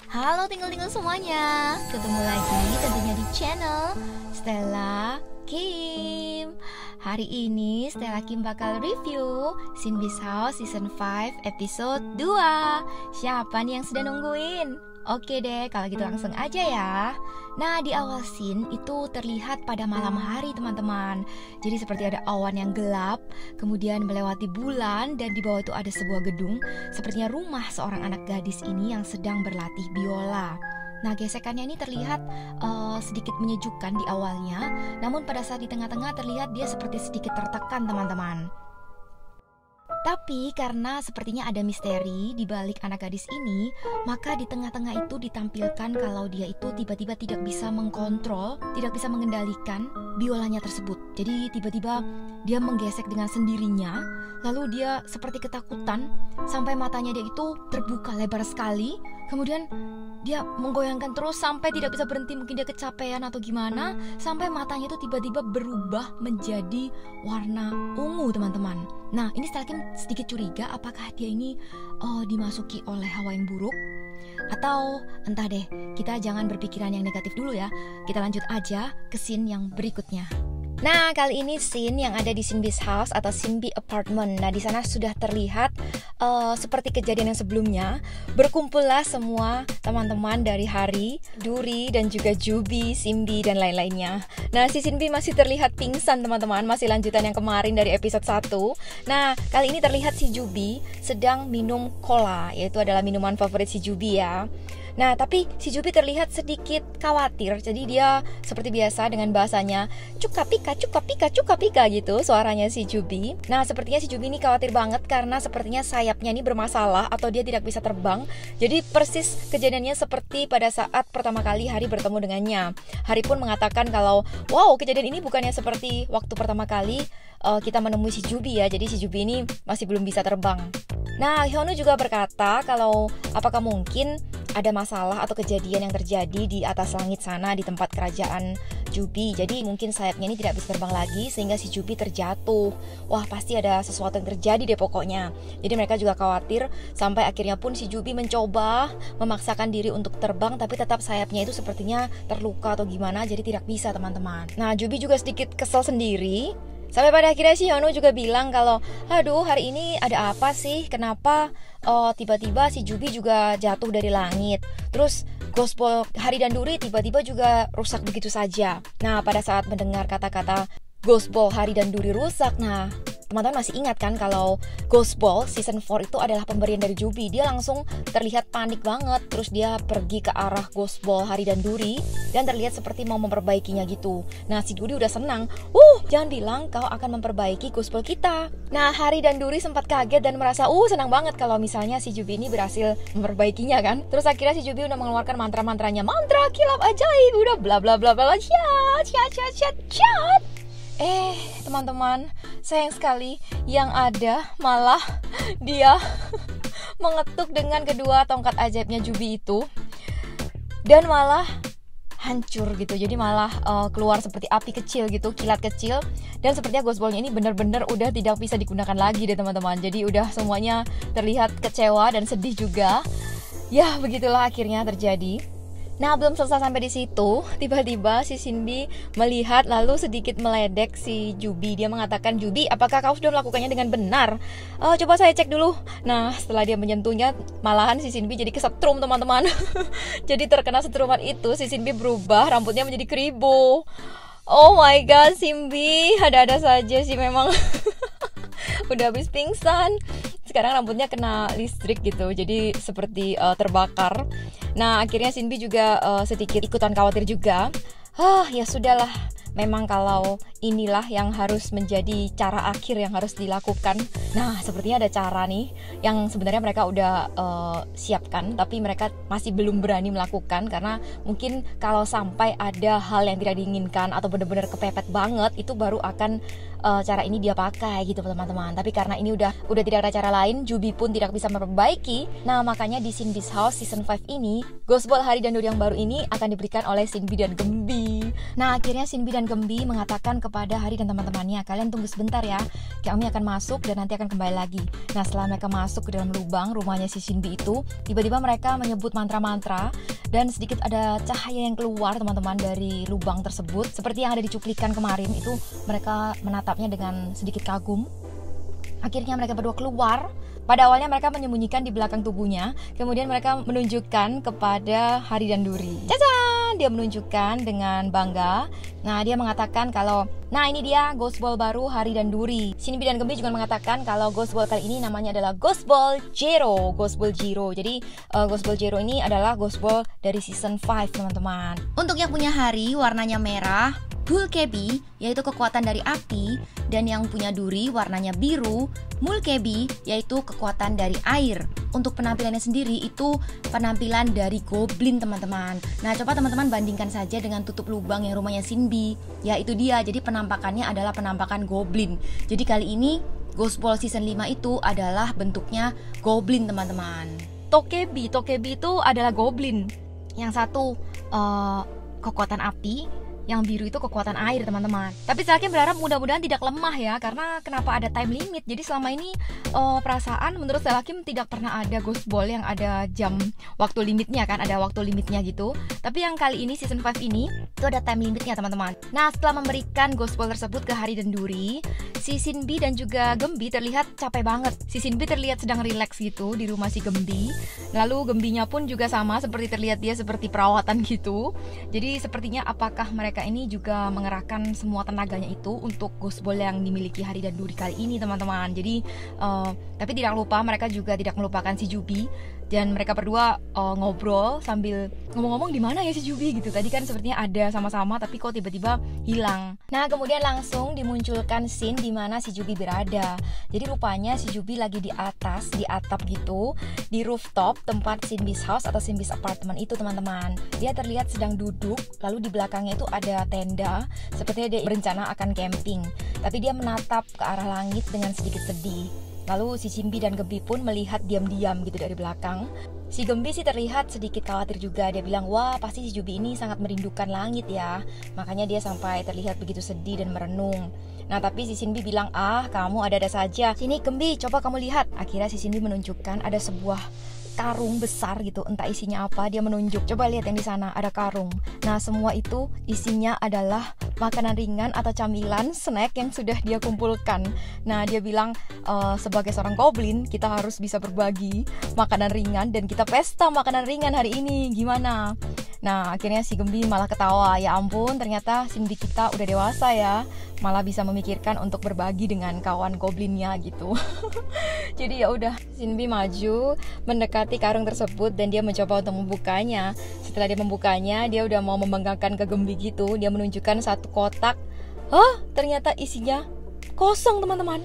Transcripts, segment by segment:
Halo tinggal-tinggal semuanya, ketemu lagi tentunya di channel Stella Kim. Hari ini Stella Kim bakal review Sin Beast House Season 5 episode 2. Siapa nih yang sudah nungguin? Oke deh, kalau gitu langsung aja ya. Nah, di awal scene itu terlihat pada malam hari teman-teman. Jadi seperti ada awan yang gelap, kemudian melewati bulan, dan di bawah itu ada sebuah gedung, sepertinya rumah seorang anak gadis ini yang sedang berlatih biola. Nah, gesekannya ini terlihat sedikit menyejukkan di awalnya, namun pada saat di tengah-tengah terlihat dia seperti sedikit tertekan teman-teman. Tapi karena sepertinya ada misteri di balik anak gadis ini, maka di tengah-tengah itu ditampilkan kalau dia itu tiba-tiba tidak bisa mengkontrol, tidak bisa mengendalikan biolanya tersebut. Jadi tiba-tiba dia menggesek dengan sendirinya, lalu dia seperti ketakutan sampai matanya dia itu terbuka lebar sekali. Kemudian dia menggoyangkan terus sampai tidak bisa berhenti, mungkin dia kecapean atau gimana, sampai matanya itu tiba-tiba berubah menjadi warna ungu teman-teman. Nah, ini Stella Kim sedikit curiga apakah dia ini dimasuki oleh hawa yang buruk, atau entah deh, kita jangan berpikiran yang negatif dulu ya. Kita lanjut aja ke scene yang berikutnya. Nah, kali ini scene yang ada di Sin Beast House atau Sin Beast Apartment. Nah, di sana sudah terlihat seperti kejadian yang sebelumnya, berkumpullah semua teman-teman dari Hari, Duri, dan juga Jubi, Simbi, dan lain-lainnya. Nah, si Simbi masih terlihat pingsan teman-teman, masih lanjutan yang kemarin dari episode 1. Nah, kali ini terlihat si Jubi sedang minum cola, yaitu adalah minuman favorit si Jubi ya. Nah, tapi si Jubi terlihat sedikit khawatir. Jadi dia seperti biasa dengan bahasanya cuka pika gitu suaranya si Jubi. Nah, sepertinya si Jubi ini khawatir banget karena sepertinya sayapnya ini bermasalah atau dia tidak bisa terbang. Jadi persis kejadiannya seperti pada saat pertama kali Hari bertemu dengannya. Hari pun mengatakan kalau wow, kejadian ini bukannya seperti waktu pertama kali kita menemui si Jubi ya. Jadi si Jubi ini masih belum bisa terbang. Nah, Hyunwoo juga berkata kalau apakah mungkin ada masalah atau kejadian yang terjadi di atas langit sana di tempat kerajaan Jubi. Jadi mungkin sayapnya ini tidak bisa terbang lagi sehingga si Jubi terjatuh. Wah, pasti ada sesuatu yang terjadi deh pokoknya. Jadi mereka juga khawatir sampai akhirnya pun si Jubi mencoba memaksakan diri untuk terbang, tapi tetap sayapnya itu sepertinya terluka atau gimana, jadi tidak bisa teman-teman. Nah, Jubi juga sedikit kesel sendiri. Sampai pada akhirnya si Hyunwoo juga bilang kalau aduh, hari ini ada apa sih? Kenapa tiba-tiba si Jubi juga jatuh dari langit? Terus Ghost Ball Hari dan Duri tiba-tiba juga rusak begitu saja. Nah, pada saat mendengar kata-kata Ghost Ball Hari dan Duri rusak, nah teman-teman masih ingat kan kalau Ghost Ball Season 4 itu adalah pemberian dari Jubi. Dia langsung terlihat panik banget. Terus dia pergi ke arah Ghost Ball Hari dan Duri dan terlihat seperti mau memperbaikinya gitu. Nah, si Duri udah senang. Jangan bilang kau akan memperbaiki Ghost Ball kita. Nah, Hari dan Duri sempat kaget dan merasa senang banget kalau misalnya si Jubi ini berhasil memperbaikinya kan. Terus akhirnya si Jubi udah mengeluarkan mantra-mantranya. Mantra kilap ajaib, udah bla bla bla bla chat. Teman-teman, sayang sekali yang ada malah dia mengetuk dengan kedua tongkat ajaibnya Jubi itu dan malah hancur gitu. Jadi malah keluar seperti api kecil gitu, kilat kecil, dan sepertinya Ghost Ball-nya ini benar-benar udah tidak bisa digunakan lagi deh teman-teman. Jadi udah semuanya terlihat kecewa dan sedih juga. Ya, begitulah akhirnya terjadi. Nah, belum selesai sampai di situ, tiba-tiba si Cindy melihat lalu sedikit meledek si Jubi. Dia mengatakan, Jubi, apakah kau sudah melakukannya dengan benar? Coba saya cek dulu. Nah, setelah dia menyentuhnya, malahan si Cindy jadi kesetrum teman-teman. Jadi terkena setruman itu, si Cindy berubah, rambutnya menjadi keribu. Oh my god, Cindy, ada-ada saja sih memang. Udah habis pingsan, sekarang rambutnya kena listrik gitu, jadi seperti terbakar. Nah, akhirnya Cindy juga sedikit ikutan khawatir juga. Ya sudahlah, memang kalau inilah yang harus menjadi cara akhir yang harus dilakukan. Nah, sepertinya ada cara nih yang sebenarnya mereka udah siapkan, tapi mereka masih belum berani melakukan karena mungkin kalau sampai ada hal yang tidak diinginkan atau benar-benar kepepet banget, itu baru akan cara ini dia pakai gitu teman-teman. Tapi karena ini udah tidak ada cara lain, Jubi pun tidak bisa memperbaiki. Nah, makanya di Sin Beast House Season 5 ini, Ghost Ball Hari dan Duri yang baru ini akan diberikan oleh Sinbi dan Gembi. Nah, akhirnya Sinbi dan Gembi mengatakan kepada Hari dan teman-temannya, kalian tunggu sebentar ya. Kyungmi akan masuk dan nanti akan kembali lagi. Nah, setelah mereka masuk ke dalam lubang rumahnya si Shinbi itu, tiba-tiba mereka menyebut mantra-mantra dan sedikit ada cahaya yang keluar teman-teman dari lubang tersebut. Seperti yang ada di cuplikan kemarin itu, mereka menatapnya dengan sedikit kagum. Akhirnya mereka berdua keluar. Pada awalnya mereka menyembunyikan di belakang tubuhnya, kemudian mereka menunjukkan kepada Hari dan Duri. Caca! Dia menunjukkan dengan bangga. Nah, dia mengatakan kalau, nah ini dia Ghost Ball baru Hari dan Duri. Shinbi dan Gembi juga mengatakan kalau Ghost Ball kali ini namanya adalah Ghost Ball Zero. Ghost Ball Zero. Jadi Ghost Ball Zero ini adalah Ghost Ball dari season 5 teman-teman. Untuk yang punya Hari warnanya merah, Mulkebi yaitu kekuatan dari api, dan yang punya Duri warnanya biru, Mulkebi yaitu kekuatan dari air. Untuk penampilannya sendiri itu penampilan dari goblin teman-teman. Nah, coba teman-teman bandingkan saja dengan tutup lubang yang rumahnya Shinbi. Ya itu dia, jadi penampakannya adalah penampakan goblin. Jadi kali ini Ghost Ball season 5 itu adalah bentuknya goblin teman-teman. Tokebi itu adalah goblin. Yang satu kekuatan api, yang biru itu kekuatan air teman-teman. Tapi saya berharap mudah-mudahan tidak lemah ya, karena kenapa ada time limit. Jadi selama ini perasaan menurut saya tidak pernah ada Ghost Ball yang ada jam waktu limitnya kan, ada waktu limitnya gitu. Tapi yang kali ini season 5 ini itu ada time limitnya teman-teman. Nah, setelah memberikan Ghost Ball tersebut ke Hari dan Duri, si Shinbi dan juga Gembi terlihat capek banget. Si Shinbi terlihat sedang rileks gitu di rumah si Gembi. Lalu Gembinya pun juga sama, seperti terlihat dia seperti perawatan gitu. Jadi sepertinya apakah mereka ini juga mengerahkan semua tenaganya itu untuk Ghost Ball yang dimiliki Hari dan Duri kali ini teman-teman. Jadi tapi tidak lupa mereka juga tidak melupakan si Jubi, dan mereka berdua ngobrol sambil ngomong-ngomong di mana ya si Jubi gitu. Tadi kan sepertinya ada sama-sama tapi kok tiba-tiba hilang. Nah, kemudian langsung dimunculkan scene di mana si Jubi berada. Jadi rupanya si Jubi lagi di atas, di atap gitu, di rooftop tempat Shinbi's house atau Shinbi's apartment itu teman-teman. Dia terlihat sedang duduk, lalu di belakangnya itu ada tenda, sepertinya dia berencana akan camping. Tapi dia menatap ke arah langit dengan sedikit sedih. Lalu si Shinbi dan Gembi pun melihat diam-diam gitu dari belakang. Si Gembi sih terlihat sedikit khawatir juga. Dia bilang, wah pasti si Jubi ini sangat merindukan langit ya. Makanya dia sampai terlihat begitu sedih dan merenung. Nah, tapi si Shinbi bilang, kamu ada-ada saja. Sini Gembi, coba kamu lihat. Akhirnya si Shinbi menunjukkan ada sebuah karung besar gitu, entah isinya apa. Dia menunjuk, coba lihat yang di sana ada karung. Nah, semua itu isinya adalah makanan ringan atau camilan, snack yang sudah dia kumpulkan. Nah, dia bilang sebagai seorang goblin kita harus bisa berbagi makanan ringan dan kita pesta makanan ringan hari ini. Gimana? Nah, akhirnya si Gembi malah ketawa. Ya ampun, ternyata Shinbi kita udah dewasa ya, malah bisa memikirkan untuk berbagi dengan kawan goblinnya gitu. Jadi ya udah, Shinbi maju mendekati karung tersebut dan dia mencoba untuk membukanya. Setelah dia membukanya, dia udah mau membanggakan ke Gembi gitu. Dia menunjukkan satu kotak. Ternyata isinya kosong teman-teman.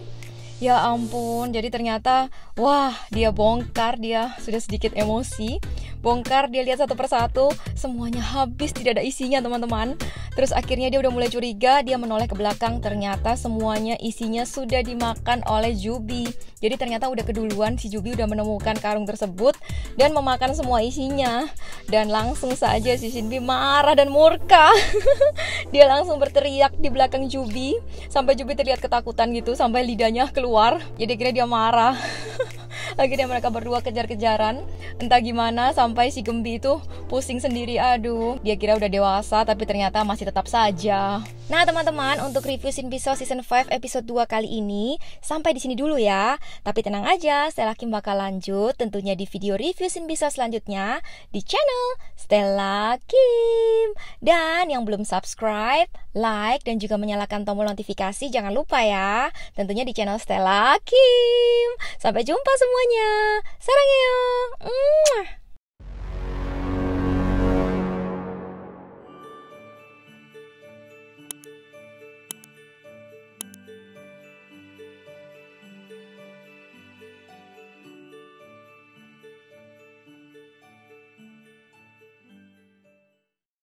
Ya ampun, jadi ternyata wah, dia bongkar, dia sudah sedikit emosi. Bongkar, dia lihat satu persatu, semuanya habis, tidak ada isinya teman-teman. Terus akhirnya dia udah mulai curiga, dia menoleh ke belakang, ternyata semuanya isinya sudah dimakan oleh Jubi. Jadi ternyata udah keduluan si Jubi udah menemukan karung tersebut dan memakan semua isinya. Dan langsung saja si Shinbi marah dan murka. Dia langsung berteriak di belakang Jubi, sampai Jubi terlihat ketakutan gitu, sampai lidahnya keluar. Jadi akhirnya dia marah. Akhirnya mereka berdua kejar-kejaran, entah gimana sampai si Gembi itu pusing sendiri. Aduh, dia kira udah dewasa tapi ternyata masih tetap saja. Nah teman-teman, untuk review Shinbi So Season 5 episode 2 kali ini sampai di sini dulu ya. Tapi tenang aja, Stella Kim bakal lanjut tentunya di video review Shinbi So selanjutnya di channel Stella Kim. Dan yang belum subscribe, like, dan juga menyalakan tombol notifikasi jangan lupa ya. Tentunya di channel Stella Kim. Sampai jumpa semuanya. Sarangheyo.